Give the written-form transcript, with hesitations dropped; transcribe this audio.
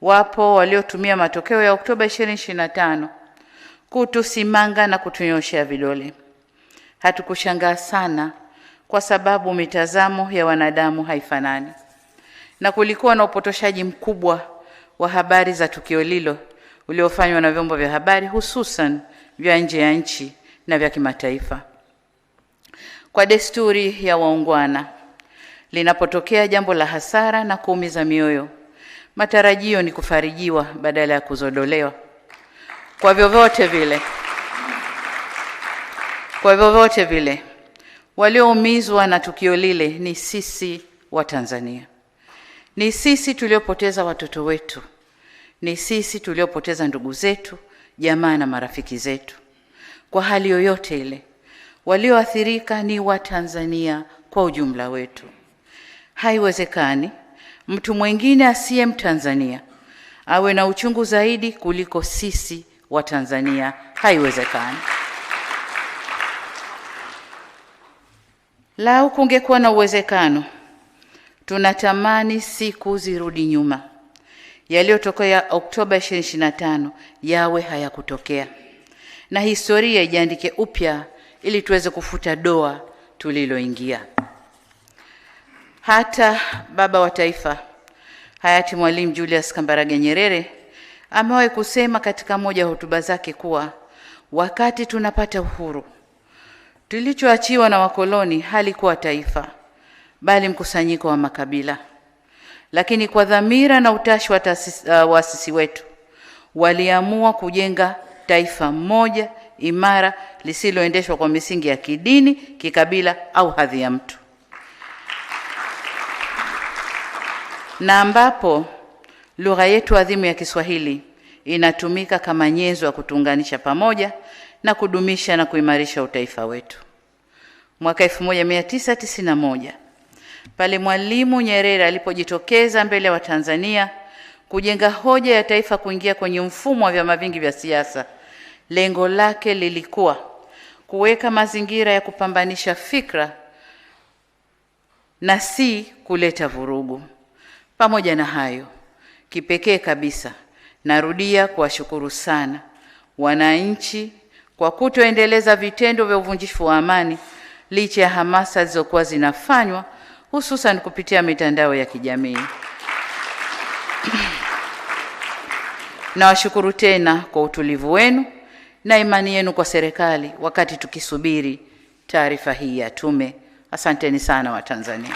Wapo waliotumia matokeo ya Oktoba 2025 kutusimanga na kutunyoshea vidole. Hatukushangaa sana kwa sababu mitazamo ya wanadamu haifanani, na kulikuwa na upotoshaji mkubwa wa habari za tukio lilo uliofanywa na vyombo vya habari, hususan vya nje ya nchi na vya kimataifa. Kwa desturi ya waungwana, linapotokea jambo la hasara na kuumiza mioyo, matarajio ni kufarijiwa badala ya kuzodolewa. Kwa vyovyote vile, walioumizwa na tukio lile ni sisi wa Tanzania. Ni sisi tuliopoteza watoto wetu. Ni sisi tuliopoteza ndugu zetu, jamaa na marafiki zetu. Kwa hali yoyote ile, walioathirika ni wa Tanzania kwa ujumla wetu. Haiwezekani mtu mwingine asiye Mtanzania awe na uchungu zaidi kuliko sisi wa Tanzania. Haiwezekani. Lau kungekuwa na uwezekano, tunatamani siku zirudi nyuma. Yaliyotokea Oktoba 2025 yawe hayakutokea, na historia ijiandike upya ili tuweze kufuta doa tuliloingia. Hata baba wa taifa hayati Mwalimu Julius Kambarage Nyerere amewahi kusema katika moja ya hotuba zake kuwa wakati tunapata uhuru, tulichoachiwa na wakoloni halikuwa taifa, bali mkusanyiko wa makabila. Lakini kwa dhamira na utashi wa waasisi wetu, waliamua kujenga taifa moja imara lisiloendeshwa kwa misingi ya kidini, kikabila au hadhi ya mtu, na ambapo lugha yetu adhimu ya Kiswahili inatumika kama nyenzo ya kutuunganisha pamoja na kudumisha na kuimarisha utaifa wetu. Mwaka 1991 pale Mwalimu Nyerere alipojitokeza mbele wa Tanzania kujenga hoja ya taifa kuingia kwenye mfumo wa vyama vingi vya siasa, lengo lake lilikuwa kuweka mazingira ya kupambanisha fikra na si kuleta vurugu. Pamoja na hayo, kipekee kabisa narudia kuwashukuru sana wananchi kwa kutoendeleza vitendo vya uvunjifu wa amani licha ya hamasa zilizokuwa zinafanywa, hususan kupitia mitandao ya kijamii. Nawashukuru tena kwa utulivu wenu na imani yenu kwa serikali wakati tukisubiri taarifa hii ya tume. Asanteni sana wa Tanzania.